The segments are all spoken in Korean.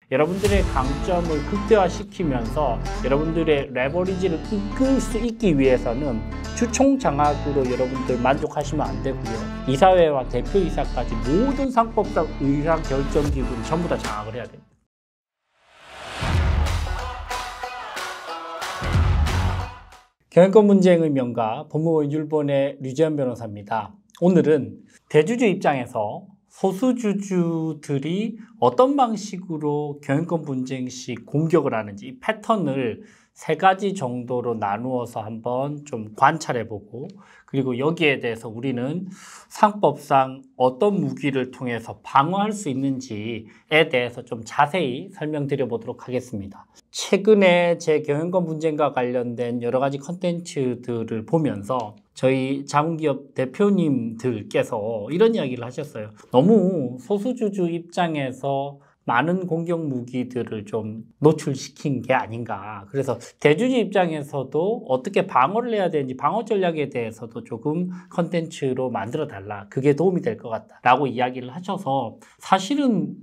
여러분들의 강점을 극대화시키면서 여러분들의 레버리지를 이끌 수 있기 위해서는 주총 장악으로 여러분들 만족하시면 안 되고요. 이사회와 대표이사까지 모든 상법상 의사결정기구를 전부 다 장악을 해야 됩니다. 경영권 분쟁의 명가 법무부 율본의 류재현 변호사입니다. 오늘은 대주주 입장에서 소수주주들이 어떤 방식으로 경영권 분쟁 시 공격을 하는지 이 패턴을 세 가지 정도로 나누어서 한번 좀 관찰해보고, 그리고 여기에 대해서 우리는 상법상 어떤 무기를 통해서 방어할 수 있는지에 대해서 좀 자세히 설명드려 보도록 하겠습니다. 최근에 제 경영권 분쟁과 관련된 여러 가지 컨텐츠들을 보면서 저희 자문기업 대표님들께서 이런 이야기를 하셨어요. 너무 소수주주 입장에서 많은 공격 무기들을 좀 노출시킨 게 아닌가. 그래서 대주주 입장에서도 어떻게 방어를 해야 되는지 방어 전략에 대해서도 조금 컨텐츠로 만들어 달라. 그게 도움이 될 것 같다. 라고 이야기를 하셔서 사실은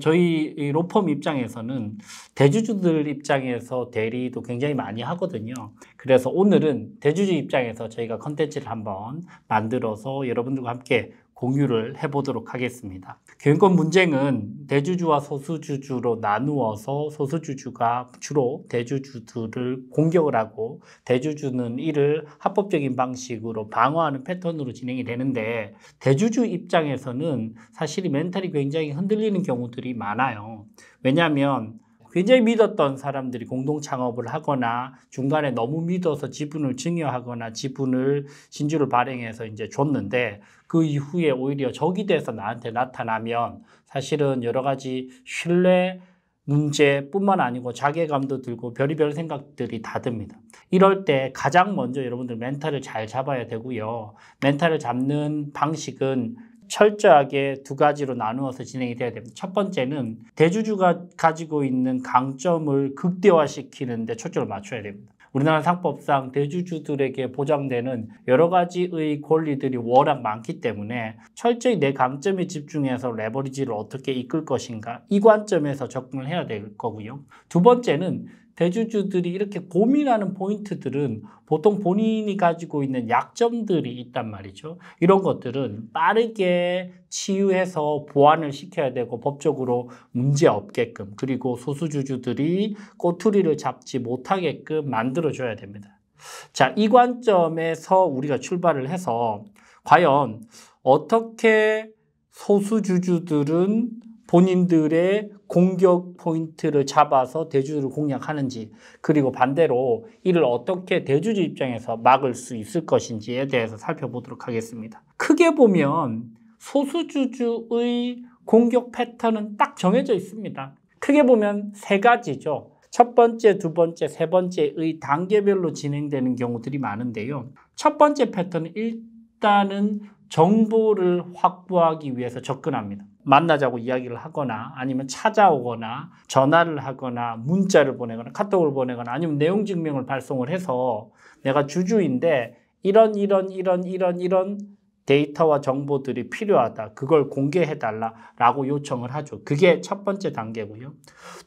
저희 로펌 입장에서는 대주주들 입장에서 대리도 굉장히 많이 하거든요. 그래서 오늘은 대주주 입장에서 저희가 컨텐츠를 한번 만들어서 여러분들과 함께 공유를 해보도록 하겠습니다. 경영권 분쟁은 대주주와 소수주주로 나누어서 소수주주가 주로 대주주들을 공격을 하고 대주주는 이를 합법적인 방식으로 방어하는 패턴으로 진행이 되는데, 대주주 입장에서는 사실 이 멘탈이 굉장히 흔들리는 경우들이 많아요. 왜냐하면 굉장히 믿었던 사람들이 공동 창업을 하거나 중간에 너무 믿어서 지분을 증여하거나 지분을 신주를 발행해서 이제 줬는데 그 이후에 오히려 적이 돼서 나한테 나타나면 사실은 여러 가지 신뢰 문제뿐만 아니고 자괴감도 들고 별의별 생각들이 다 듭니다. 이럴 때 가장 먼저 여러분들 멘탈을 잘 잡아야 되고요. 멘탈을 잡는 방식은 철저하게 두 가지로 나누어서 진행이 돼야 됩니다. 첫 번째는 대주주가 가지고 있는 강점을 극대화시키는 데 초점을 맞춰야 됩니다. 우리나라 상법상 대주주들에게 보장되는 여러 가지의 권리들이 워낙 많기 때문에 철저히 내 강점에 집중해서 레버리지를 어떻게 이끌 것인가, 이 관점에서 접근을 해야 될 거고요. 두 번째는 대주주들이 이렇게 고민하는 포인트들은 보통 본인이 가지고 있는 약점들이 있단 말이죠. 이런 것들은 빠르게 치유해서 보완을 시켜야 되고 법적으로 문제 없게끔, 그리고 소수주주들이 꼬투리를 잡지 못하게끔 만들어줘야 됩니다. 자, 이 관점에서 우리가 출발을 해서 과연 어떻게 소수주주들은 본인들의 공격 포인트를 잡아서 대주주를 공략하는지, 그리고 반대로 이를 어떻게 대주주 입장에서 막을 수 있을 것인지에 대해서 살펴보도록 하겠습니다. 크게 보면 소수주주의 공격 패턴은 딱 정해져 있습니다. 크게 보면 세 가지죠. 첫 번째, 두 번째, 세 번째의 단계별로 진행되는 경우들이 많은데요. 첫 번째 패턴은 일단은 정보를 확보하기 위해서 접근합니다. 만나자고 이야기를 하거나 아니면 찾아오거나 전화를 하거나 문자를 보내거나 카톡을 보내거나 아니면 내용 증명을 발송을 해서 내가 주주인데 이런 데이터와 정보들이 필요하다. 그걸 공개해달라라고 요청을 하죠. 그게 첫 번째 단계고요.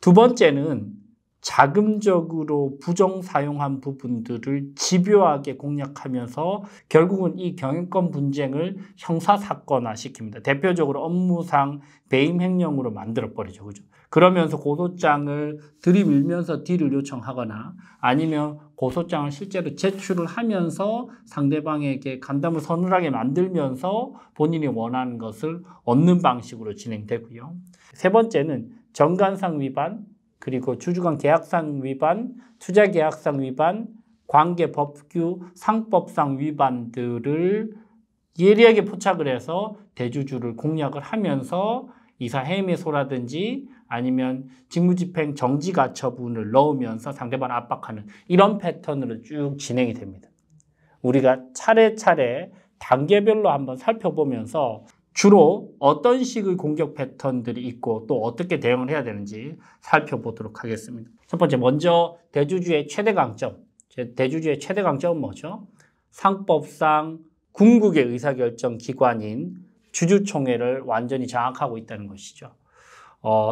두 번째는 자금적으로 부정 사용한 부분들을 집요하게 공략하면서 결국은 이 경영권 분쟁을 형사사건화 시킵니다. 대표적으로 업무상 배임 횡령으로 만들어버리죠. 그죠? 그러면서 고소장을 들이밀면서 딜을 요청하거나 아니면 고소장을 실제로 제출을 하면서 상대방에게 간담을 서늘하게 만들면서 본인이 원하는 것을 얻는 방식으로 진행되고요. 세 번째는 정관상 위반, 그리고 주주간 계약상 위반, 투자계약상 위반, 관계법규, 상법상 위반들을 예리하게 포착을 해서 대주주를 공략을 하면서 이사해임의소라든지 아니면 직무집행 정지가처분을 넣으면서 상대방을 압박하는 이런 패턴으로 쭉 진행이 됩니다. 우리가 차례차례 단계별로 한번 살펴보면서 주로 어떤 식의 공격 패턴들이 있고 또 어떻게 대응을 해야 되는지 살펴보도록 하겠습니다. 첫 번째, 먼저 대주주의 최대 강점. 대주주의 최대 강점은 뭐죠? 상법상 궁극의 의사결정 기관인 주주총회를 완전히 장악하고 있다는 것이죠.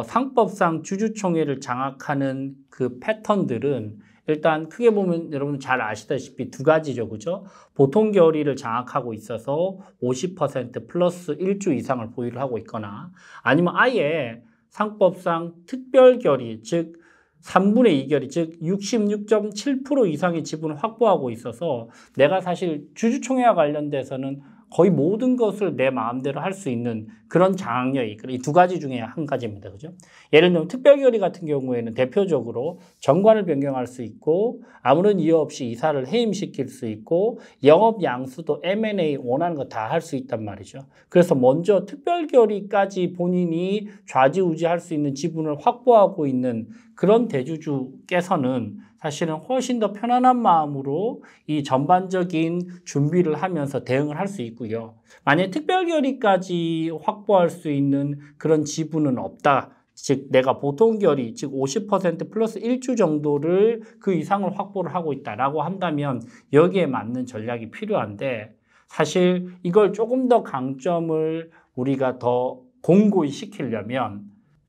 상법상 주주총회를 장악하는 그 패턴들은 일단 크게 보면 여러분 잘 아시다시피 두 가지죠. 그죠? 보통 결의를 장악하고 있어서 50% 플러스 1주 이상을 보유를 하고 있거나 아니면 아예 상법상 특별 결의, 즉 3분의 2 결의, 즉 66.7% 이상의 지분을 확보하고 있어서 내가 사실 주주총회와 관련돼서는 거의 모든 것을 내 마음대로 할 수 있는 그런 장악력이 이 두 가지 중에 한 가지입니다. 그죠? 예를 들면 특별결의 같은 경우에는 대표적으로 정관을 변경할 수 있고 아무런 이유 없이 이사를 해임시킬 수 있고 영업 양수도 M&A 원하는 거 다 할 수 있단 말이죠. 그래서 먼저 특별결의까지 본인이 좌지우지할 수 있는 지분을 확보하고 있는 그런 대주주께서는 사실은 훨씬 더 편안한 마음으로 이 전반적인 준비를 하면서 대응을 할 수 있고요. 만약에 특별결의까지 확보할 수 있는 그런 지분은 없다. 즉 내가 보통 결의, 즉 50% 플러스 1주 정도를 그 이상을 확보를 하고 있다라고 한다면 여기에 맞는 전략이 필요한데 사실 이걸 조금 더 강점을 우리가 더 공고히 시키려면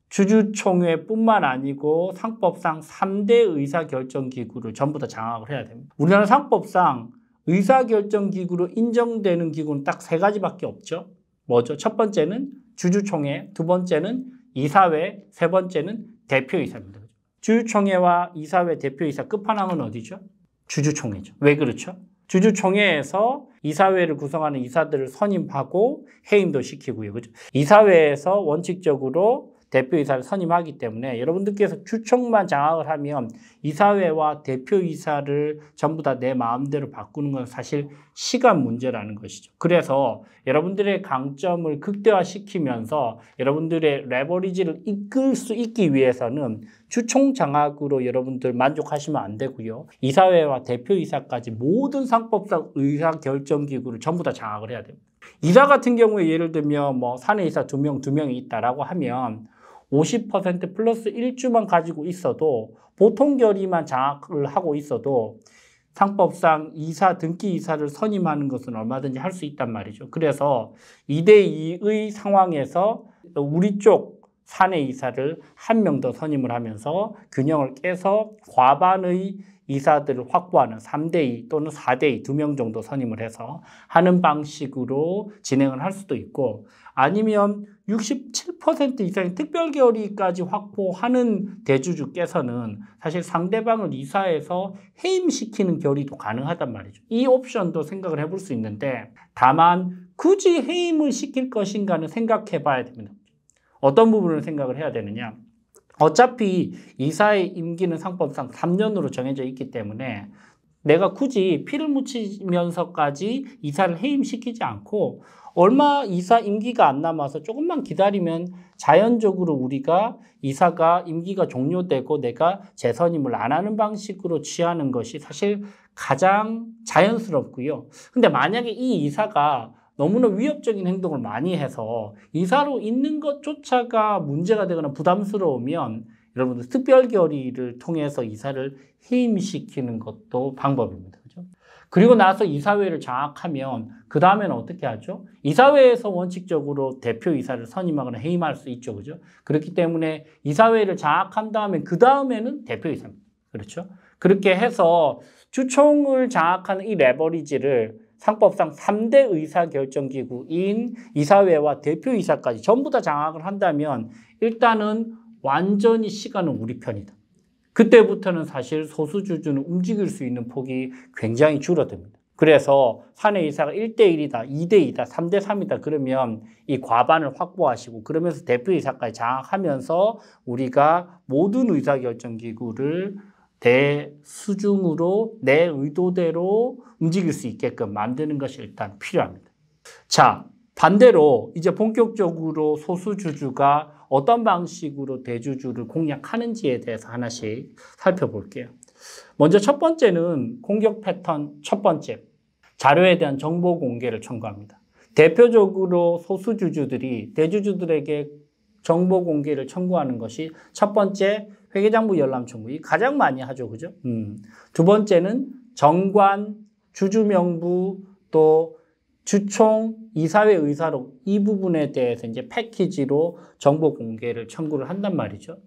주주총회뿐만 아니고 상법상 3대 의사결정기구를 전부 다 장악을 해야 됩니다. 우리나라 상법상 의사결정기구로 인정되는 기구는 딱 세 가지밖에 없죠. 뭐죠? 첫 번째는 주주총회, 두 번째는 이사회, 세 번째는 대표이사입니다. 주주총회와 이사회, 대표이사 끝판왕은 어디죠? 주주총회죠. 왜 그렇죠? 주주총회에서 이사회를 구성하는 이사들을 선임하고 해임도 시키고요. 그죠? 이사회에서 원칙적으로 대표이사를 선임하기 때문에 여러분들께서 주총만 장악을 하면 이사회와 대표이사를 전부 다 내 마음대로 바꾸는 건 사실 시간 문제라는 것이죠. 그래서 여러분들의 강점을 극대화시키면서 여러분들의 레버리지를 이끌 수 있기 위해서는 주총 장악으로 여러분들 만족하시면 안 되고요. 이사회와 대표이사까지 모든 상법상 의사결정기구를 전부 다 장악을 해야 됩니다. 이사 같은 경우에 예를 들면 뭐 사내이사 2명이 있다라고 하면 50% 플러스 1주만 가지고 있어도 보통 결의만 장악을 하고 있어도 상법상 이사, 등기 이사를 선임하는 것은 얼마든지 할 수 있단 말이죠. 그래서 2대2의 상황에서 우리 쪽 사내 이사를 한 명 더 선임을 하면서 균형을 깨서 과반의 이사들을 확보하는 3대2 또는 4대2 2명 정도 선임을 해서 하는 방식으로 진행을 할 수도 있고 아니면 67% 이상의 특별결의까지 확보하는 대주주께서는 사실 상대방을 이사해서 해임시키는 결의도 가능하단 말이죠. 이 옵션도 생각을 해볼 수 있는데 다만 굳이 해임을 시킬 것인가는 생각해 봐야 됩니다. 어떤 부분을 생각을 해야 되느냐. 어차피 이사의 임기는 상법상 3년으로 정해져 있기 때문에 내가 굳이 피를 묻히면서까지 이사를 해임시키지 않고 얼마 이사 임기가 안 남아서 조금만 기다리면 자연적으로 우리가 이사가 임기가 종료되고 내가 재선임을 안 하는 방식으로 취하는 것이 사실 가장 자연스럽고요. 근데 만약에 이 이사가 너무나 위협적인 행동을 많이 해서 이사로 있는 것조차가 문제가 되거나 부담스러우면 여러분들 특별결의를 통해서 이사를 해임시키는 것도 방법입니다. 그죠? 그리고 나서 이사회를 장악하면 그 다음에는 어떻게 하죠? 이사회에서 원칙적으로 대표이사를 선임하거나 해임할 수 있죠. 그죠? 그렇기 때문에 이사회를 장악한 다음에 그 다음에는 대표이사입니다. 그렇죠? 그렇게 해서 주총을 장악하는 이 레버리지를 상법상 3대 의사결정기구인 이사회와 대표이사까지 전부 다 장악을 한다면 일단은 완전히 시간은 우리 편이다. 그때부터는 사실 소수주주는 움직일 수 있는 폭이 굉장히 줄어듭니다. 그래서 사내이사가 1대1이다, 2대2다, 3대3이다 그러면 이 과반을 확보하시고 그러면서 대표이사까지 장악하면서 우리가 모든 의사결정기구를 대수중으로 내 의도대로 움직일 수 있게끔 만드는 것이 일단 필요합니다. 자, 반대로 이제 본격적으로 소수주주가 어떤 방식으로 대주주를 공략하는지에 대해서 하나씩 살펴볼게요. 먼저 첫 번째는 공격 패턴 첫 번째, 자료에 대한 정보 공개를 청구합니다. 대표적으로 소수주주들이 대주주들에게 정보 공개를 청구하는 것이 첫 번째 회계장부 열람 청구. 이 가장 많이 하죠. 그죠? 두 번째는 정관, 주주명부, 또 주총, 이사회 의사록 이 부분에 대해서 이제 패키지로 정보 공개를 청구를 한단 말이죠.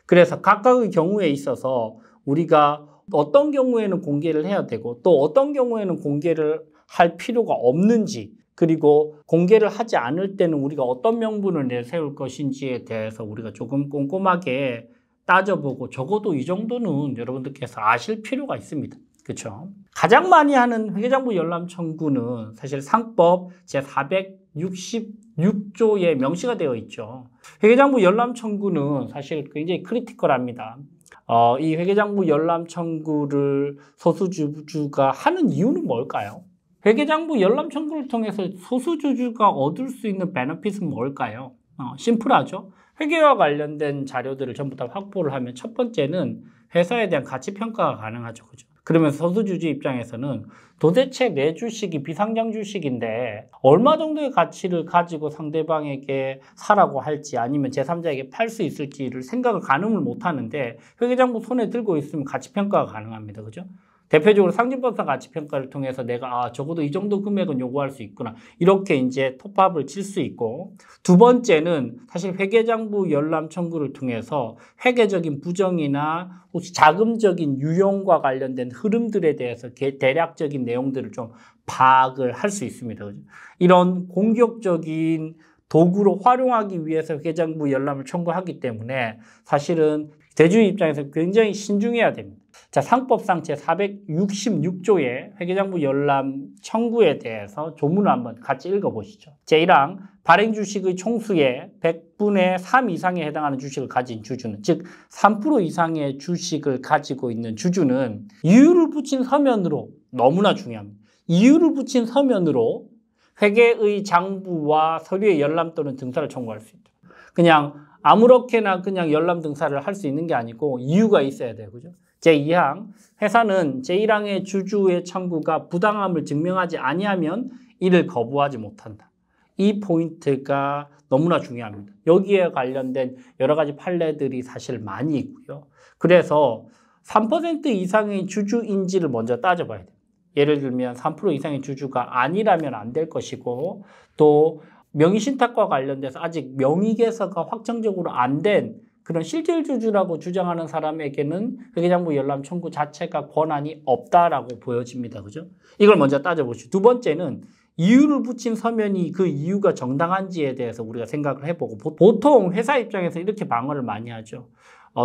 그래서 각각의 경우에 있어서 우리가 어떤 경우에는 공개를 해야 되고 또 어떤 경우에는 공개를 할 필요가 없는지, 그리고 공개를 하지 않을 때는 우리가 어떤 명분을 내세울 것인지에 대해서 우리가 조금 꼼꼼하게 따져보고 적어도 이 정도는 여러분들께서 아실 필요가 있습니다. 그렇죠? 가장 많이 하는 회계장부 열람 청구는 사실 상법 제466조에 명시가 되어 있죠. 회계장부 열람 청구는 사실 굉장히 크리티컬합니다. 이 회계장부 열람 청구를 소수주주가 하는 이유는 뭘까요? 회계장부 열람 청구를 통해서 소수주주가 얻을 수 있는 베너핏은 뭘까요? 심플하죠. 회계와 관련된 자료들을 전부 다 확보를 하면 첫 번째는 회사에 대한 가치평가가 가능하죠. 그죠? 그러면 소수주주 입장에서는 도대체 내 주식이 비상장 주식인데 얼마 정도의 가치를 가지고 상대방에게 사라고 할지 아니면 제3자에게 팔 수 있을지를 생각을 가늠을 못 하는데 회계장부 손에 들고 있으면 가치평가가 가능합니다. 그죠? 대표적으로 상징법상 가치평가를 통해서 내가 적어도 이 정도 금액은 요구할 수 있구나. 이렇게 이제 톱밥을 칠 수 있고, 두 번째는 사실 회계장부 열람 청구를 통해서 회계적인 부정이나 혹시 자금적인 유용과 관련된 흐름들에 대해서 대략적인 내용들을 좀 파악을 할 수 있습니다. 그죠? 이런 공격적인 도구로 활용하기 위해서 회계장부 열람을 청구하기 때문에 사실은 대주주 입장에서 굉장히 신중해야 됩니다. 자, 상법상 제466조의 회계장부 열람 청구에 대해서 조문을 한번 같이 읽어보시죠. 제1항, 발행 주식의 총수의 100분의 3 이상에 해당하는 주식을 가진 주주는, 즉 3% 이상의 주식을 가지고 있는 주주는 이유를 붙인 서면으로, 너무나 중요합니다. 이유를 붙인 서면으로 회계의 장부와 서류의 열람 또는 등사를 청구할 수 있다. 그냥 아무렇게나 그냥 열람 등사를 할 수 있는 게 아니고 이유가 있어야 돼요. 그죠? 제2항, 회사는 제1항의 주주의 청구가 부당함을 증명하지 아니하면 이를 거부하지 못한다. 이 포인트가 너무나 중요합니다. 여기에 관련된 여러 가지 판례들이 사실 많이 있고요. 그래서 3% 이상의 주주인지를 먼저 따져봐야 돼요. 예를 들면 3% 이상의 주주가 아니라면 안 될 것이고, 또 명의신탁과 관련돼서 아직 명의개서가 확정적으로 안 된 그런 실질주주라고 주장하는 사람에게는 회계장부 열람 청구 자체가 권한이 없다라고 보여집니다. 그죠? 이걸 먼저 따져보시죠. 두 번째는 이유를 붙인 서면이 그 이유가 정당한지에 대해서 우리가 생각을 해보고, 보통 회사 입장에서 이렇게 방어를 많이 하죠.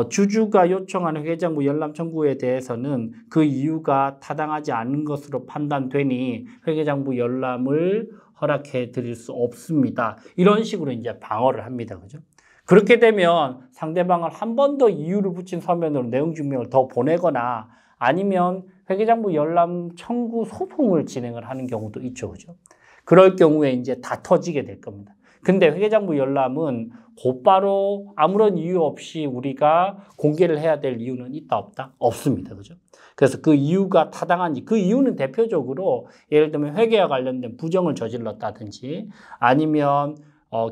주주가 요청하는 회계장부 열람 청구에 대해서는 그 이유가 타당하지 않은 것으로 판단되니 회계장부 열람을 허락해 드릴 수 없습니다. 이런 식으로 이제 방어를 합니다. 그죠? 그렇게 되면 상대방을 한 번 더 이유를 붙인 서면으로 내용 증명을 더 보내거나 아니면 회계장부 열람 청구 소송을 진행을 하는 경우도 있죠. 그죠? 그럴 경우에 이제 다 터지게 될 겁니다. 근데 회계장부 열람은 곧바로 아무런 이유 없이 우리가 공개를 해야 될 이유는 있다 없다? 없습니다. 그죠? 그래서 그 이유가 타당한지, 그 이유는 대표적으로 예를 들면 회계와 관련된 부정을 저질렀다든지 아니면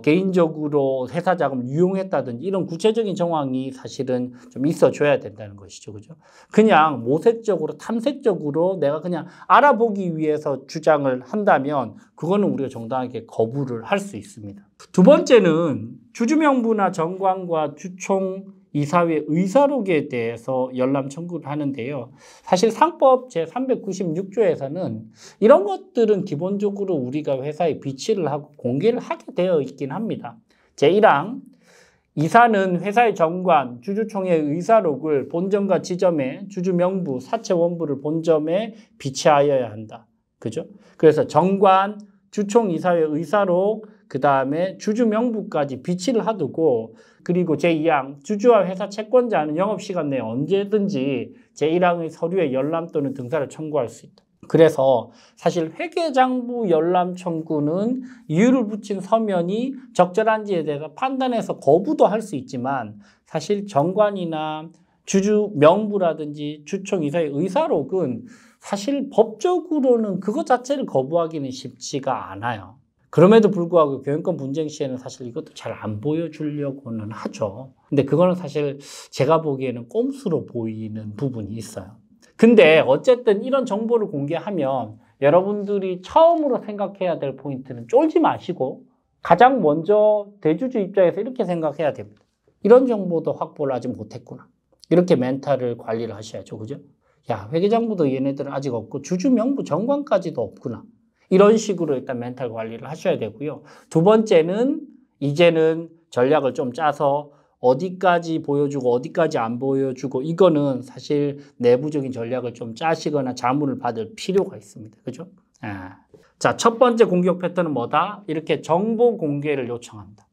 개인적으로 회사 자금을 유용했다든지 이런 구체적인 정황이 사실은 좀 있어줘야 된다는 것이죠. 그죠? 그냥 모색적으로, 탐색적으로 내가 그냥 알아보기 위해서 주장을 한다면 그거는 우리가 정당하게 거부를 할 수 있습니다. 두 번째는 주주명부나 정관과 주총 이사회 의사록에 대해서 열람 청구를 하는데요. 사실 상법 제396조에서는 이런 것들은 기본적으로 우리가 회사에 비치를 하고 공개를 하게 되어 있긴 합니다. 제1항, 이사는 회사의 정관, 주주총회 의사록을 본점과 지점에 주주명부, 사채원부를 본점에 비치하여야 한다. 그죠? 그래서 정관, 주총 이사회 의사록, 그 다음에 주주명부까지 비치를 하두고, 그리고 제2항, 주주와 회사 채권자는 영업시간 내에 언제든지 제1항의 서류의 열람 또는 등사를 청구할 수 있다. 그래서 사실 회계장부 열람 청구는 이유를 붙인 서면이 적절한지에 대해서 판단해서 거부도 할 수 있지만 사실 정관이나 주주명부라든지 주총 이사의 의사록은 사실 법적으로는 그것 자체를 거부하기는 쉽지가 않아요. 그럼에도 불구하고 경영권 분쟁 시에는 사실 이것도 잘 안 보여주려고는 하죠. 근데 그거는 사실 제가 보기에는 꼼수로 보이는 부분이 있어요. 근데 어쨌든 이런 정보를 공개하면 여러분들이 처음으로 생각해야 될 포인트는 쫄지 마시고 가장 먼저 대주주 입장에서 이렇게 생각해야 됩니다. 이런 정보도 확보를 아직 못했구나. 이렇게 멘탈을 관리를 하셔야죠. 그죠? 야, 회계장부도 얘네들은 아직 없고 주주 명부 정관까지도 없구나. 이런 식으로 일단 멘탈 관리를 하셔야 되고요. 두 번째는 이제는 전략을 좀 짜서 어디까지 보여주고 어디까지 안 보여주고 이거는 사실 내부적인 전략을 좀 짜시거나 자문을 받을 필요가 있습니다. 그죠? 자, 첫 번째 공격 패턴은 뭐다? 이렇게 정보 공개를 요청합니다.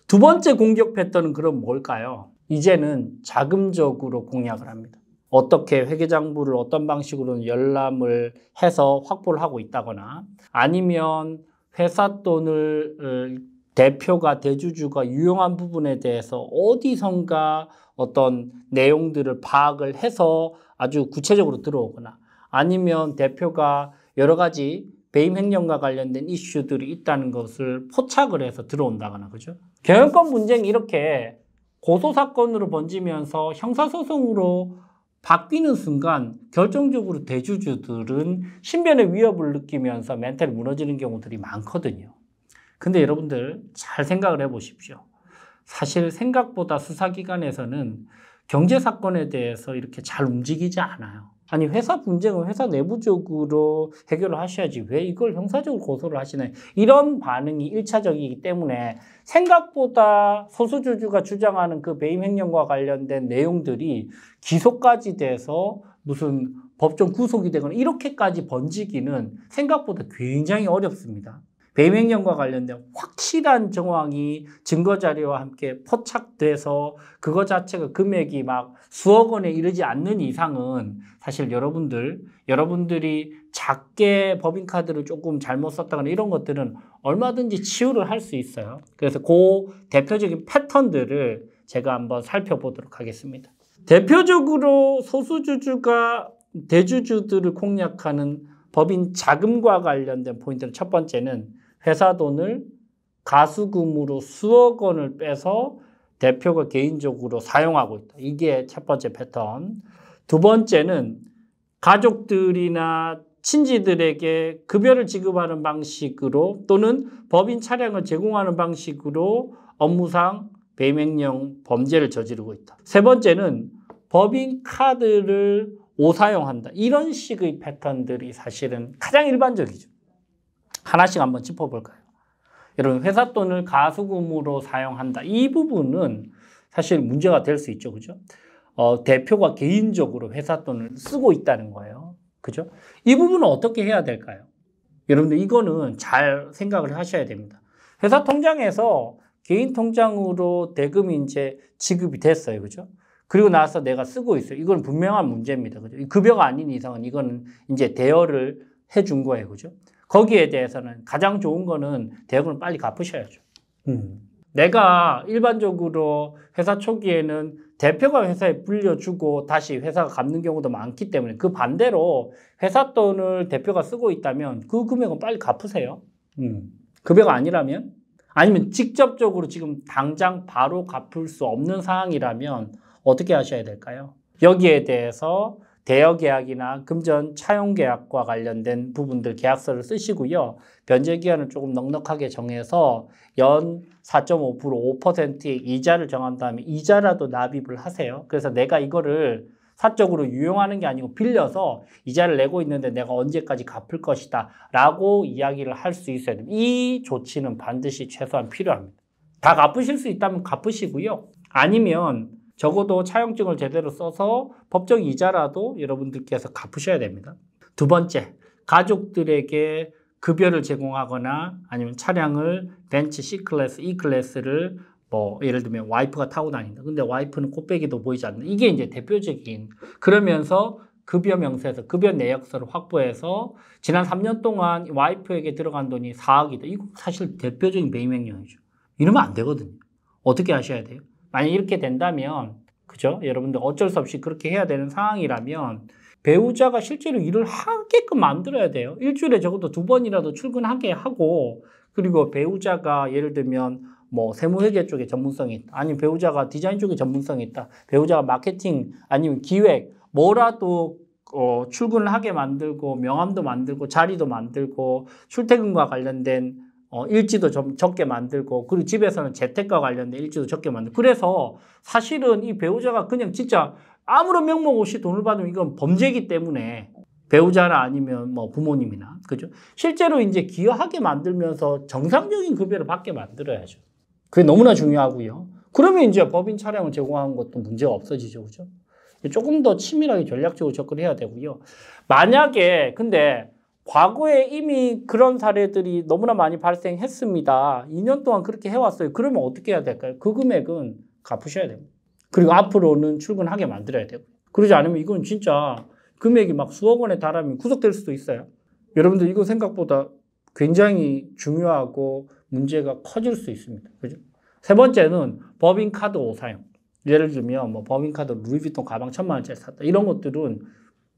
두 번째 공격 패턴은 그럼 뭘까요? 이제는 자금적으로 공략을 합니다. 어떻게 회계장부를 어떤 방식으로는 열람을 해서 확보를 하고 있다거나 아니면 회사 돈을 대표가 대주주가 유용한 부분에 대해서 어디선가 어떤 내용들을 파악을 해서 아주 구체적으로 들어오거나 아니면 대표가 여러 가지 배임 횡령과 관련된 이슈들이 있다는 것을 포착을 해서 들어온다거나 그죠? 경영권 분쟁이 이렇게 고소사건으로 번지면서 형사소송으로 바뀌는 순간 결정적으로 대주주들은 신변의 위협을 느끼면서 멘탈이 무너지는 경우들이 많거든요. 근데 여러분들 잘 생각을 해보십시오. 사실 생각보다 수사기관에서는 경제사건에 대해서 이렇게 잘 움직이지 않아요. 아니 회사 분쟁은 회사 내부적으로 해결을 하셔야지 왜 이걸 형사적으로 고소를 하시나요? 이런 반응이 1차적이기 때문에 생각보다 소수주주가 주장하는 그 배임 횡령과 관련된 내용들이 기소까지 돼서 무슨 법정 구속이 되거나 이렇게까지 번지기는 생각보다 굉장히 어렵습니다. 배임 횡령과 관련된 확실한 정황이 증거자료와 함께 포착돼서 그거 자체가 금액이 막 수억 원에 이르지 않는 이상은 사실 여러분들이 작게 법인카드를 조금 잘못 썼다거나 이런 것들은 얼마든지 치유를 할 수 있어요. 그래서 그 대표적인 패턴들을 제가 한번 살펴보도록 하겠습니다. 대표적으로 소수주주가 대주주들을 공략하는 법인 자금과 관련된 포인트는 첫 번째는 회사 돈을 가수금으로 수억 원을 빼서 대표가 개인적으로 사용하고 있다. 이게 첫 번째 패턴. 두 번째는 가족들이나 친지들에게 급여를 지급하는 방식으로 또는 법인 차량을 제공하는 방식으로 업무상 배임 횡령 범죄를 저지르고 있다. 세 번째는 법인 카드를 오사용한다. 이런 식의 패턴들이 사실은 가장 일반적이죠. 하나씩 한번 짚어볼까요? 여러분 회사 돈을 가수금으로 사용한다. 이 부분은 사실 문제가 될 수 있죠. 그죠? 대표가 개인적으로 회사 돈을 쓰고 있다는 거예요. 그죠? 이 부분은 어떻게 해야 될까요? 여러분들 이거는 잘 생각을 하셔야 됩니다. 회사 통장에서 개인 통장으로 대금이 이제 지급이 됐어요. 그죠? 그리고 나서 내가 쓰고 있어요. 이건 분명한 문제입니다. 그죠? 급여가 아닌 이상은 이거는 이제 대여를 해준 거예요. 그죠? 거기에 대해서는 가장 좋은 거는 대여금을 빨리 갚으셔야죠. 내가 일반적으로 회사 초기에는 대표가 회사에 불려주고 다시 회사가 갚는 경우도 많기 때문에 그 반대로 회사 돈을 대표가 쓰고 있다면 그 금액은 빨리 갚으세요. 급여가 아니라면 아니면 직접적으로 지금 당장 바로 갚을 수 없는 상황이라면 어떻게 하셔야 될까요? 여기에 대해서 대여계약이나 금전 차용계약과 관련된 부분들 계약서를 쓰시고요. 변제기한을 조금 넉넉하게 정해서 연 4.5% 5%의 이자를 정한 다음에 이자라도 납입을 하세요. 그래서 내가 이거를 사적으로 유용하는 게 아니고 빌려서 이자를 내고 있는데 내가 언제까지 갚을 것이다 라고 이야기를 할 수 있어야 됩니다. 이 조치는 반드시 최소한 필요합니다. 다 갚으실 수 있다면 갚으시고요. 아니면 적어도 차용증을 제대로 써서 법정 이자라도 여러분들께서 갚으셔야 됩니다. 두 번째, 가족들에게 급여를 제공하거나 아니면 차량을 벤츠 C클래스, E클래스를 예를 들면 와이프가 타고 다닌다. 근데 와이프는 코빼기도 보이지 않는. 이게 이제 대표적인. 그러면서 급여 명세서, 급여 내역서를 확보해서 지난 3년 동안 와이프에게 들어간 돈이 4억이다. 이거 사실 대표적인 배임 횡령이죠. 이러면 안 되거든요. 어떻게 하셔야 돼요? 만약 이렇게 된다면, 그죠? 여러분들 어쩔 수 없이 그렇게 해야 되는 상황이라면 배우자가 실제로 일을 하게끔 만들어야 돼요. 일주일에 적어도 2번이라도 출근하게 하고, 그리고 배우자가 예를 들면 세무회계 쪽에 전문성이 있다. 아니면 배우자가 디자인 쪽에 전문성이 있다. 배우자가 마케팅 아니면 기획 뭐라도 출근을 하게 만들고 명함도 만들고 자리도 만들고 출퇴근과 관련된 일지도 좀 적게 만들고 그리고 집에서는 재택과 관련된 일지도 적게 만들고 그래서 사실은 이 배우자가 그냥 진짜 아무런 명목 없이 돈을 받으면 이건 범죄이기 때문에 배우자나 아니면 뭐 부모님이나 그죠? 실제로 이제 기여하게 만들면서 정상적인 급여를 받게 만들어야죠. 그게 너무나 중요하고요. 그러면 이제 법인 차량을 제공하는 것도 문제가 없어지죠. 그죠? 조금 더 치밀하게 전략적으로 접근해야 되고요. 만약에 근데 과거에 이미 그런 사례들이 너무나 많이 발생했습니다. 2년 동안 그렇게 해왔어요. 그러면 어떻게 해야 될까요? 그 금액은 갚으셔야 됩니다. 그리고 앞으로는 출근하게 만들어야 되고. 그러지 않으면 이건 진짜 금액이 막 수억 원에 달하면 구속될 수도 있어요. 여러분들 이거 생각보다 굉장히 중요하고 문제가 커질 수 있습니다. 그죠? 세 번째는 법인카드 오사용. 예를 들면 뭐 법인카드 루이비통 가방 1,000만 원짜리 샀다. 이런 것들은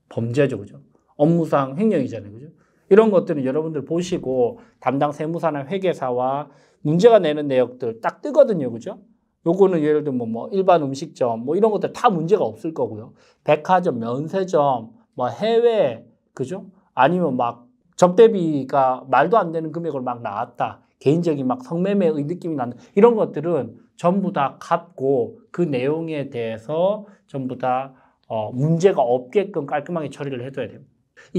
범죄죠. 그죠? 업무상 횡령이잖아요. 그죠? 이런 것들은 여러분들 보시고 담당 세무사나 회계사와 문제가 내는 내역들 딱 뜨거든요. 그죠? 요거는 예를 들면 뭐 일반 음식점 뭐 이런 것들 다 문제가 없을 거고요. 백화점, 면세점, 뭐 해외, 그죠? 아니면 막 접대비가 말도 안 되는 금액으로 막 나왔다. 개인적인 막 성매매의 느낌이 난다. 이런 것들은 전부 다 갚고 그 내용에 대해서 전부 다 문제가 없게끔 깔끔하게 처리를 해둬야 됩니다.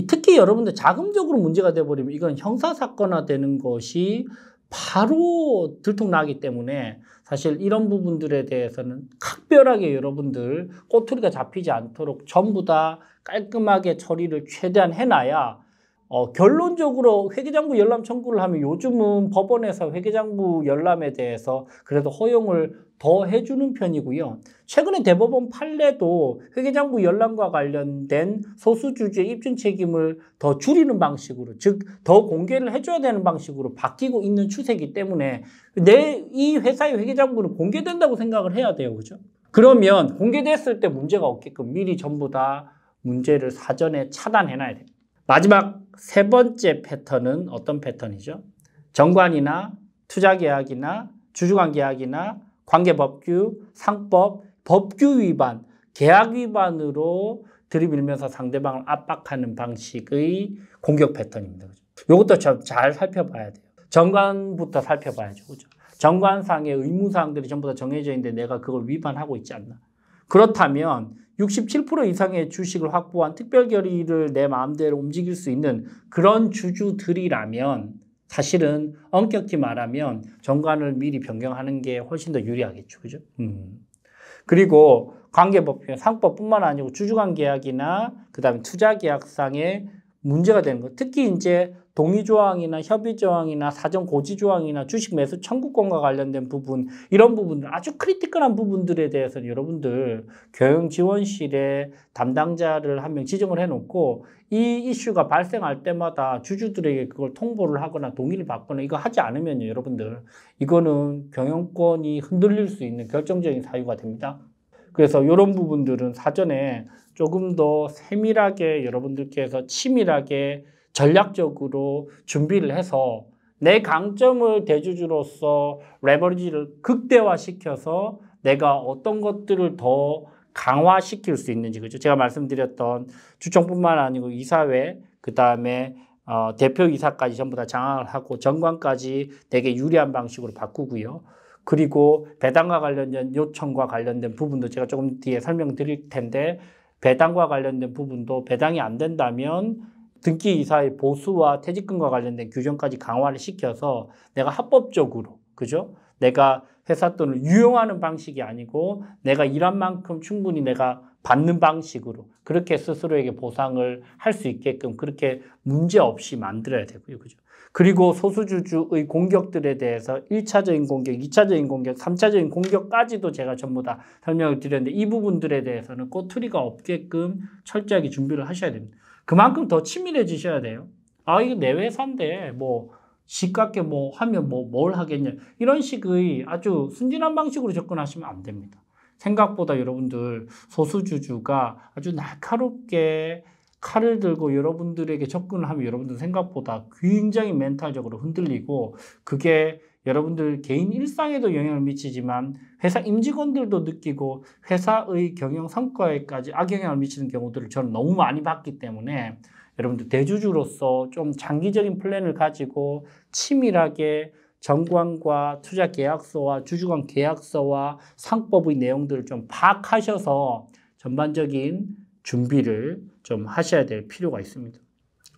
특히 여러분들 자금적으로 문제가 돼버리면 이건 형사사건화 되는 것이 바로 들통나기 때문에 사실 이런 부분들에 대해서는 각별하게 여러분들 꼬투리가 잡히지 않도록 전부 다 깔끔하게 처리를 최대한 해놔야 결론적으로 회계장부 열람 청구를 하면 요즘은 법원에서 회계장부 열람에 대해서 그래도 허용을 더 해주는 편이고요. 최근에 대법원 판례도 회계장부 열람과 관련된 소수주주의 입증 책임을 더 줄이는 방식으로, 즉 더 공개를 해줘야 되는 방식으로 바뀌고 있는 추세이기 때문에 이 회사의 회계장부는 공개된다고 생각을 해야 돼요. 그죠? 그러면 공개됐을 때 문제가 없게끔 미리 전부 다 문제를 사전에 차단해놔야 됩니다. 마지막 세 번째 패턴은 어떤 패턴이죠? 정관이나 투자계약이나 주주관계약이나 관계법규, 상법, 법규 위반, 계약 위반으로 들이밀면서 상대방을 압박하는 방식의 공격 패턴입니다. 이것도 잘 살펴봐야 돼요. 정관부터 살펴봐야죠. 그죠? 정관상의 의무사항들이 전부 다 정해져 있는데 내가 그걸 위반하고 있지 않나. 그렇다면 67% 이상의 주식을 확보한 특별 결의를 내 마음대로 움직일 수 있는 그런 주주들이라면 사실은 엄격히 말하면 정관을 미리 변경하는 게 훨씬 더 유리하겠죠. 그죠? 그리고 관계법규, 상법뿐만 아니고 주주관계약이나 그다음에 투자계약상의 문제가 되는 것. 특히 이제 동의조항이나 협의조항이나 사전고지조항이나 주식 매수 청구권과 관련된 부분, 이런 부분들, 아주 크리티컬한 부분들에 대해서는 여러분들 경영지원실에 담당자를 한 명 지정을 해놓고 이 이슈가 발생할 때마다 주주들에게 그걸 통보를 하거나 동의를 받거나 이거 하지 않으면요, 여러분들 이거는 경영권이 흔들릴 수 있는 결정적인 사유가 됩니다. 그래서 이런 부분들은 사전에 조금 더 세밀하게 여러분들께서 치밀하게 전략적으로 준비를 해서 내 강점을 대주주로서 레버리지를 극대화시켜서 내가 어떤 것들을 더 강화시킬 수 있는지, 그죠? 제가 말씀드렸던 주총뿐만 아니고 이사회, 그 다음에 대표이사까지 전부 다 장악을 하고 정관까지 되게 유리한 방식으로 바꾸고요. 그리고 배당과 관련된 요청과 관련된 부분도 제가 조금 뒤에 설명드릴 텐데 배당과 관련된 부분도 배당이 안 된다면 등기이사의 보수와 퇴직금과 관련된 규정까지 강화를 시켜서 내가 합법적으로, 그죠? 내가 회사 돈을 유용하는 방식이 아니고 내가 일한 만큼 충분히 내가 받는 방식으로 그렇게 스스로에게 보상을 할 수 있게끔 그렇게 문제 없이 만들어야 되고요. 그죠? 그리고 소수주주의 공격들에 대해서 1차적인 공격, 2차적인 공격, 3차적인 공격까지도 제가 전부 다 설명을 드렸는데 이 부분들에 대해서는 꼬투리가 없게끔 철저하게 준비를 하셔야 됩니다. 그만큼 더 치밀해지셔야 돼요. 이거 내 회사인데 뭐 시깝게 뭐 하면 뭘 하겠냐. 이런 식의 아주 순진한 방식으로 접근하시면 안 됩니다. 생각보다 여러분들 소수주주가 아주 날카롭게 칼을 들고 여러분들에게 접근을 하면 여러분들 생각보다 굉장히 멘탈적으로 흔들리고 그게 여러분들 개인 일상에도 영향을 미치지만 회사 임직원들도 느끼고 회사의 경영 성과에까지 악영향을 미치는 경우들을 저는 너무 많이 봤기 때문에 여러분들 대주주로서 좀 장기적인 플랜을 가지고 치밀하게 정관과 투자 계약서와 주주 간 계약서와 상법의 내용들을 좀 파악하셔서 전반적인 준비를 좀 하셔야 될 필요가 있습니다.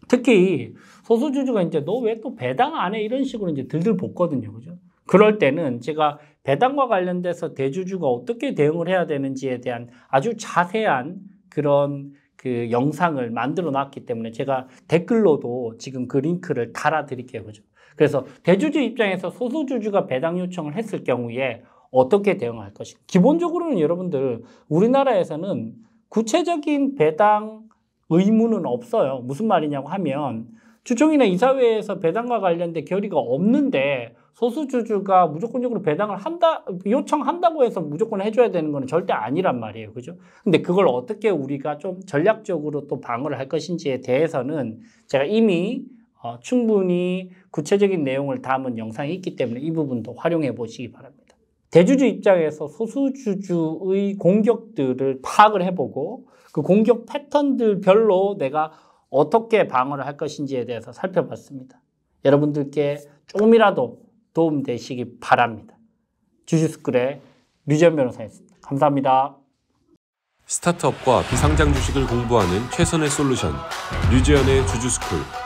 특히 소수주주가 이제 너 왜 또 배당 안 해? 이런 식으로 이제 들들 볶거든요. 그죠? 그럴 때는 제가 배당과 관련돼서 대주주가 어떻게 대응을 해야 되는지에 대한 아주 자세한 그런 그 영상을 만들어 놨기 때문에 제가 댓글로도 지금 그 링크를 달아 드릴게요. 그죠? 그래서 대주주 입장에서 소수주주가 배당 요청을 했을 경우에 어떻게 대응할 것인가. 기본적으로는 여러분들 우리나라에서는 구체적인 배당 의무는 없어요. 무슨 말이냐고 하면 주총이나 이사회에서 배당과 관련된 결의가 없는데 소수주주가 무조건적으로 배당을 요청한다고 해서 무조건 해줘야 되는 건 절대 아니란 말이에요. 그죠? 근데 그걸 어떻게 우리가 좀 전략적으로 또 방어를 할 것인지에 대해서는 제가 이미 충분히 구체적인 내용을 담은 영상이 있기 때문에 이 부분도 활용해 보시기 바랍니다. 대주주 입장에서 소수주주의 공격들을 파악을 해보고 그 공격 패턴들별로 내가 어떻게 방어를 할 것인지에 대해서 살펴봤습니다. 여러분들께 조금이라도 도움되시기 바랍니다. 주주스쿨의 류지연 변호사였습니다. 감사합니다. 스타트업과 비상장 주식을 공부하는 최선의 솔루션, 류지연의 주주스쿨.